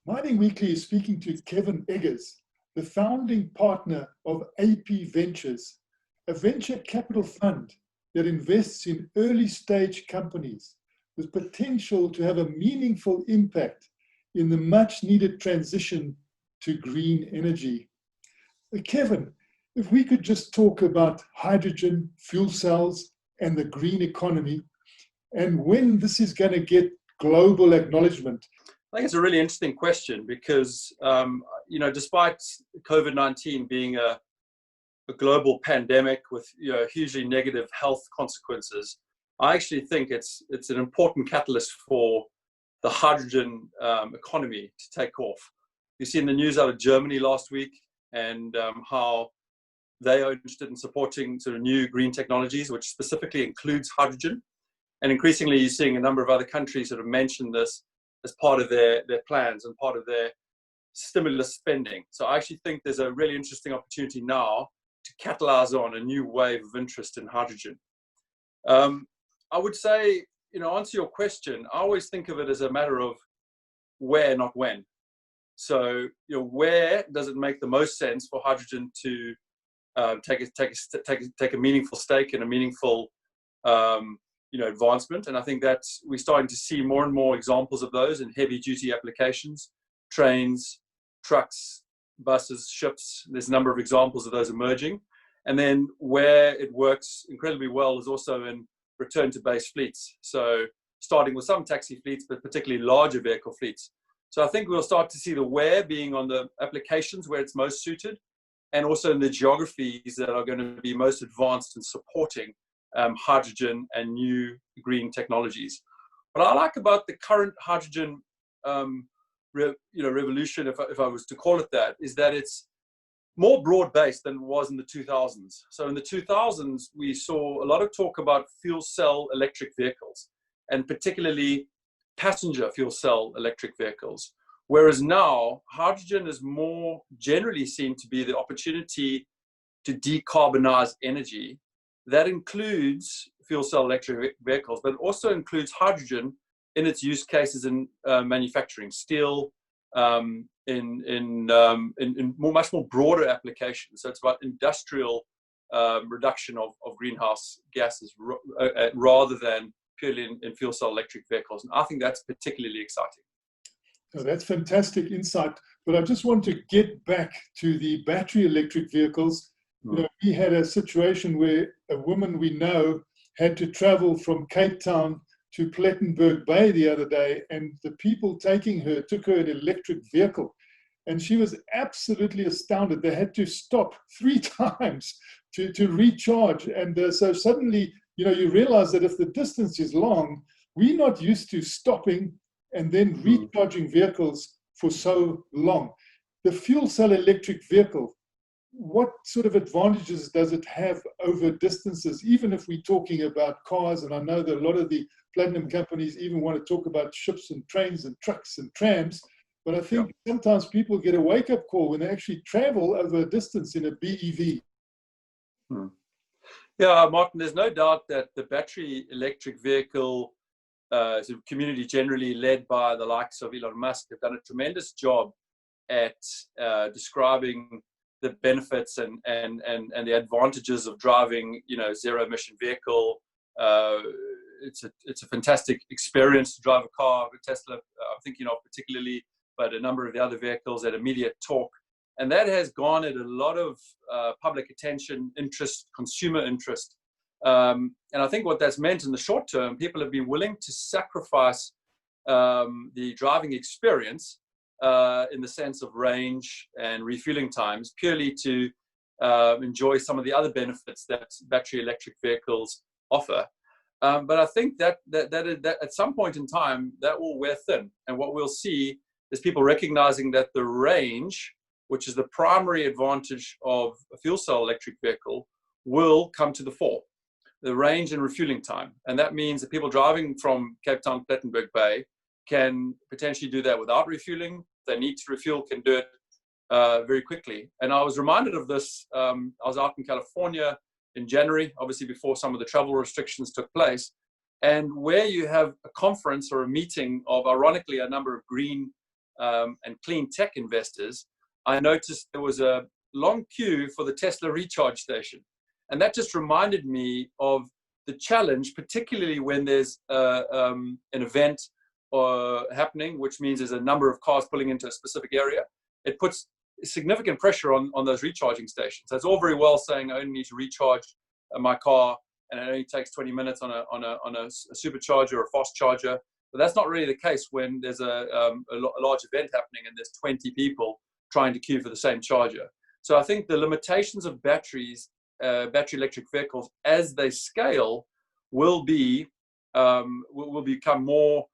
Mining Weekly is speaking to Kevin Eggers, the founding partner of AP Ventures, a venture capital fund that invests in early stage companies with potential to have a meaningful impact in the much needed transition to green energy. Kevin, if we could just talk about hydrogen, fuel cells, and the green economy, and when this is going to get global acknowledgement. I think it's a really interesting question because, despite COVID-19 being a global pandemic with hugely negative health consequences, I actually think it's an important catalyst for the hydrogen economy to take off. You've seen the news out of Germany last week and how they are interested in supporting sort of new green technologies, which specifically includes hydrogen. And increasingly, you're seeing a number of other countries sort of mention this as part of their plans and part of their stimulus spending. So I actually think there's a really interesting opportunity now to catalyze on a new wave of interest in hydrogen. I would say, answer your question, I always think of it as a matter of where, not when. So, where does it make the most sense for hydrogen to take a meaningful stake in a meaningful advancement? And I think that we're starting to see more and more examples of those in heavy duty applications, trains, trucks, buses, ships. There's a number of examples of those emerging. And then where it works incredibly well is also in return to base fleets. So starting with some taxi fleets, but particularly larger vehicle fleets. So I think we'll start to see the where being on the applications where it's most suited, and also in the geographies that are going to be most advanced in supporting hydrogen and new green technologies. What I like about the current hydrogen revolution, if I was to call it that, is that it's more broad-based than it was in the 2000s. So in the 2000s, we saw a lot of talk about fuel cell electric vehicles, and particularly passenger fuel cell electric vehicles. Whereas now, hydrogen is more generally seen to be the opportunity to decarbonize energy. That includes fuel cell electric vehicles, but it also includes hydrogen in its use cases in manufacturing, steel, in much more broader applications. So it's about industrial reduction of greenhouse gases rather than purely in fuel cell electric vehicles. And I think that's particularly exciting. Oh, that's fantastic insight. But I just want to get back to the battery electric vehicles. We had a situation where a woman we know had to travel from Cape Town to Plettenberg Bay the other day, and the people taking her took her an electric vehicle. And she was absolutely astounded. They had to stop 3 times to recharge. And so suddenly, you realize that if the distance is long, we're not used to stopping and then recharging vehicles for so long. The fuel cell electric vehicle, what sort of advantages does it have over distances, even if we're talking about cars? And I know that a lot of the platinum companies even want to talk about ships and trains and trucks and trams. But I think sometimes people get a wake-up call when they actually travel over a distance in a BEV. Yeah, Martin, there's no doubt that the battery electric vehicle sort of community, generally led by the likes of Elon Musk, have done a tremendous job at describing the benefits and the advantages of driving, zero emission vehicle. It's a fantastic experience to drive a car. Tesla, I'm thinking of particularly, but a number of the other vehicles at immediate torque. And that has garnered a lot of public attention, interest, consumer interest. And I think what that's meant in the short term, people have been willing to sacrifice the driving experience in the sense of range and refueling times, purely to enjoy some of the other benefits that battery electric vehicles offer. But I think that at some point in time, that will wear thin. And what we'll see is people recognizing that the range, which is the primary advantage of a fuel cell electric vehicle, will come to the fore. The range and refueling time. And that means that people driving from Cape Town, Plettenberg Bay can potentially do that without refueling. If they need to refuel, can do it very quickly. And I was reminded of this. I was out in California in January, obviously before some of the travel restrictions took place. And where you have a conference or a meeting of, ironically, a number of green and clean tech investors, I noticed there was a long queue for the Tesla recharge station. And that just reminded me of the challenge, particularly when there's an event happening, which means there's a number of cars pulling into a specific area. It puts significant pressure on those recharging stations. So it's all very well saying I only need to recharge my car, and it only takes 20 minutes on a supercharger or a fast charger. But that's not really the case when there's a large event happening and there's 20 people trying to queue for the same charger. So I think the limitations of batteries, battery electric vehicles, as they scale, will become more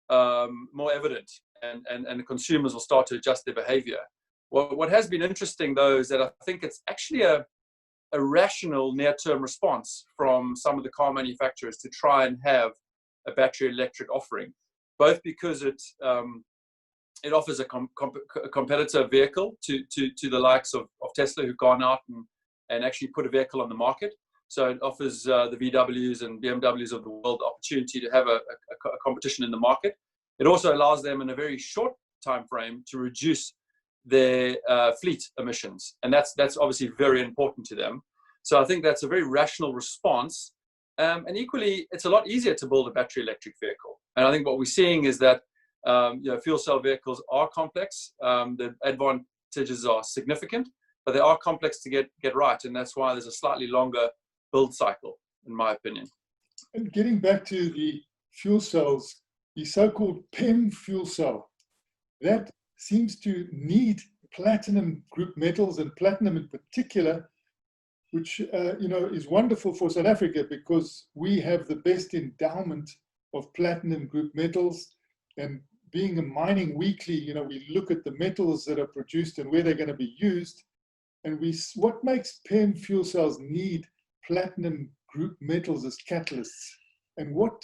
evident, and the consumers will start to adjust their behavior. What has been interesting, though, is that I think it's actually a rational near-term response from some of the car manufacturers to try and have a battery electric offering, both because it offers a competitor vehicle to the likes of Tesla, who've gone out and actually put a vehicle on the market. So it offers the VWs and BMWs of the world the opportunity to have a competition in the market. It also allows them in a very short time frame to reduce their fleet emissions, and that's obviously very important to them. So I think that's a very rational response, and equally, it's a lot easier to build a battery electric vehicle. And I think what we're seeing is that fuel cell vehicles are complex. The advantages are significant, but they are complex to get right, and that's why there's a slightly longer build cycle, in my opinion. And getting back to the fuel cells, the so-called PEM fuel cell, that seems to need platinum group metals, and platinum in particular, which is wonderful for South Africa because we have the best endowment of platinum group metals. And being a mining weekly, we look at the metals that are produced and where they're going to be used. And what makes PEM fuel cells need platinum group metals as catalysts? And what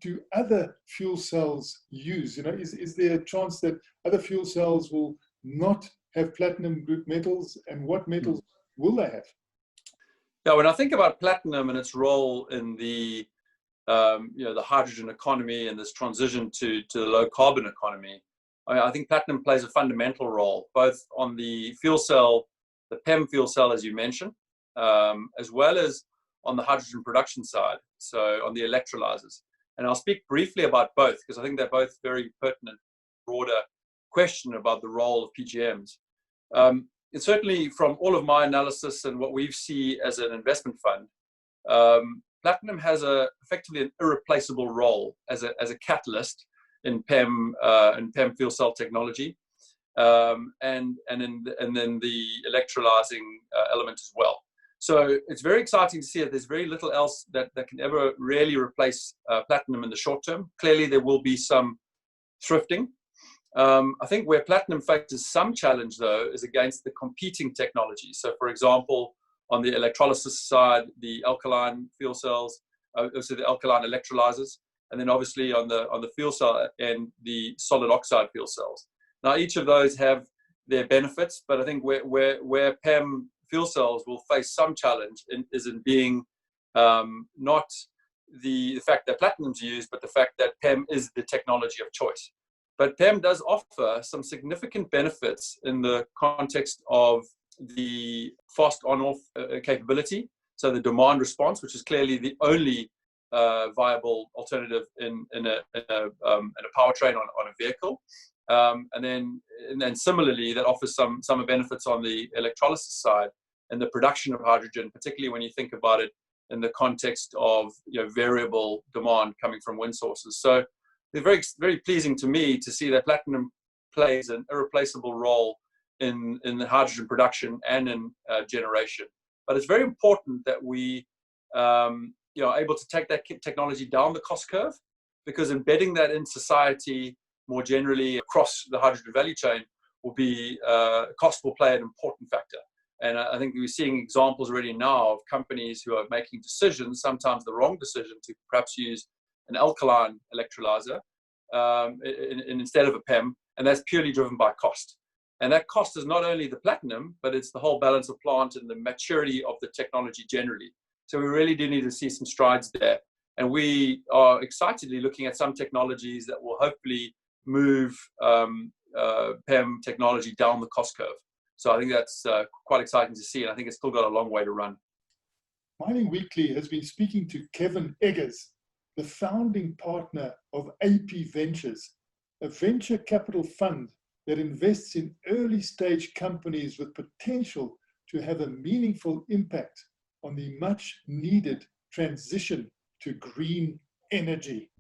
do other fuel cells use? Is there a chance that other fuel cells will not have platinum group metals, and what metals will they have? Yeah, when I think about platinum and its role in the the hydrogen economy and this transition to the low carbon economy, I think platinum plays a fundamental role, both on the fuel cell, the PEM fuel cell, as you mentioned, as well as on the hydrogen production side, so on the electrolyzers. And I'll speak briefly about both because I think they're both very pertinent, broader question about the role of PGMs. It's certainly from all of my analysis and what we see as an investment fund, platinum has effectively an irreplaceable role as a catalyst in PEM fuel cell technology, and then the electrolyzing element as well. So it's very exciting to see that there's very little else that can ever really replace platinum in the short term. Clearly, there will be some thrifting. I think where platinum faces some challenge, though, is against the competing technologies. So, for example, on the electrolysis side, the alkaline fuel cells, also the alkaline electrolyzers, and then obviously on the fuel cell and the solid oxide fuel cells. Now, each of those have their benefits, but I think where PEM fuel cells will face some challenge is in being not the fact that platinum's used, but the fact that PEM is the technology of choice. But PEM does offer some significant benefits in the context of the fast on-off capability, so the demand response, which is clearly the only viable alternative in a powertrain on a vehicle. And then similarly, that offers some benefits on the electrolysis side and the production of hydrogen, particularly when you think about it in the context of variable demand coming from wind sources. So it's very, very pleasing to me to see that platinum plays an irreplaceable role in the hydrogen production and in generation. But it's very important that we are able to take that technology down the cost curve, because embedding that in society more generally across the hydrogen value chain cost will play an important factor. And I think we're seeing examples already now of companies who are making decisions, sometimes the wrong decision, to perhaps use an alkaline electrolyzer instead of a PEM, and that's purely driven by cost. And that cost is not only the platinum, but it's the whole balance of plant and the maturity of the technology generally. So we really do need to see some strides there. And we are excitedly looking at some technologies that will hopefully move PEM technology down the cost curve. So I think that's quite exciting to see, and I think it's still got a long way to run. Mining Weekly has been speaking to Kevin Eggers, the founding partner of AP Ventures, a venture capital fund that invests in early stage companies with potential to have a meaningful impact on the much needed transition to green energy.